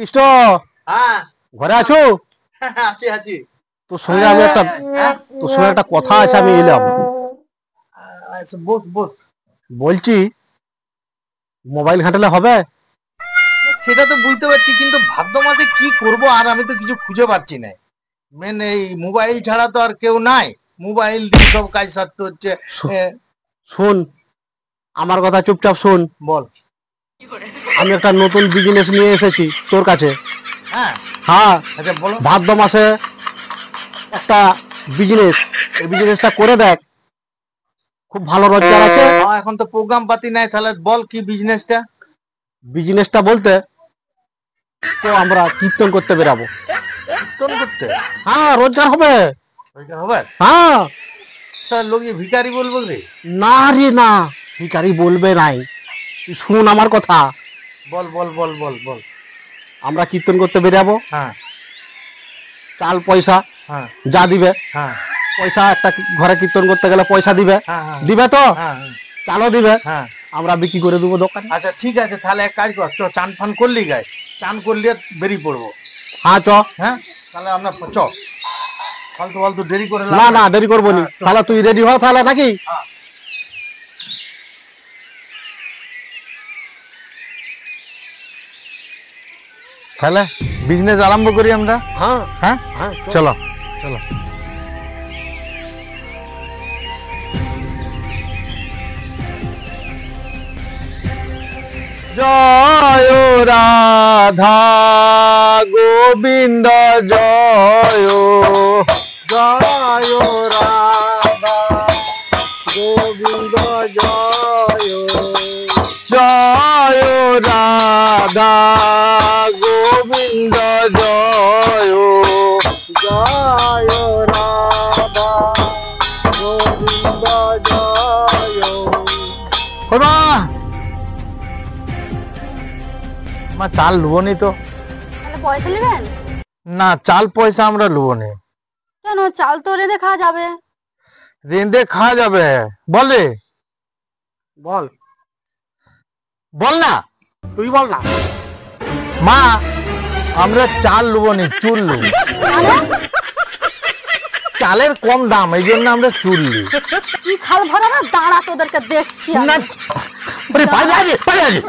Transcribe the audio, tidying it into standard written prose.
কৃষ্ণ, হ্যাঁ ঘরে আছো? আছি আছি। তোর সঙ্গে আমি একটা কথা আছে, আমি এলাম। বস বস। বলছি, মোবাইল ঘাঁটালে হবে? সেটা তো বুঝতে পারছি, কিন্তু ভাদ্র মাসে কি করব আর আমি তো কিছু খুঁজে পাচ্ছি না। মেন এই মোবাইল ছাড়া তো আর কেউ নাই, মোবাইল দিয়ে সব কাজ সারতে হচ্ছে। এ, শোন, আমার কথা চুপচাপ শোন। বল। আমি একটা নতুন বিজনেস নিয়ে এসেছি তোর কাছে। হ্যাঁ হ্যাঁ, আচ্ছা বলো। ভাদ্র মাসে একটা বিজনেস, এই বিজনেসটা করে দেখ, খুব ভালো রোজগার আছে। এখন তো প্রোগ্রাম পাতি নাই, তাহলে বল কি বিজনেসটা। বিজনেসটা বলতে তো আমরা কীর্তন করতে বেরাবো। কীর্তন করতে? হ্যাঁ, রোজগার হবে। রোজগার হবে? হ্যাঁ। স্যার লোক ভিখারি বলবো রে? না রে না, ভিখারি বলবে নাই, তুই শুন আমার কথা। বল বল বল বল বল। আমরা কীর্তন করতে বেরাবো। হ্যাঁ চাল পয়সা হ্যাঁ যা দিবে, হ্যাঁ পয়সা একটা ঘরে কীর্তন করতে গেলে পয়সা দিবে। হ্যাঁ হ্যাঁ দিবে তো, হ্যাঁ চালও দিবে, হ্যাঁ। আমরা বিক্রি করে দেবো দোকানে। আচ্ছা ঠিক আছে, তাহলে এক কাজ কর, চ চান ফান করলি গায়ে, চান করলে বেরিয়ে পড়বো। হ্যাঁ চ। হ্যাঁ তাহলে আমরা চ, ফালতু ফালতু দেরি করে না না, দেরি করবো নি। হ্যাঁ, তাহলে তুই রেডি হ তাহলে নাকি? হ্যাঁ। তাহলে বিজনেস আরম্ভ করি আমরা। হ্যাঁ হ্যাঁ হ্যাঁ, চলো চলো। জয় রাধা গোবিন্দ, জয় জয় রাধা গোবিন্দ, জয় জয় রাধা গোবিন্দ, জয় জয় রাধা গোবিন্দ, জয়। ওমা, মা চাল লুবো নি তো? তাহলে পয়সা নেবেন? না, চাল পয়সা আমরা লুবো নি। কেন? চাল তো রেঁধে খাওয়া যাবে। রেঁধে খাওয়া যাবে? বল রে, বল বল না। তুই বল না। মা, আমরা চাল লুবো নি, চুল লুবো। মানে চালের কম দাম, এই জন্য আমরা চুল লি। কি খাল ভরা না, দাঁড়া তোদেরকে দেখছি আমি। না, পালিয়ে আসি, পালিয়ে আসি।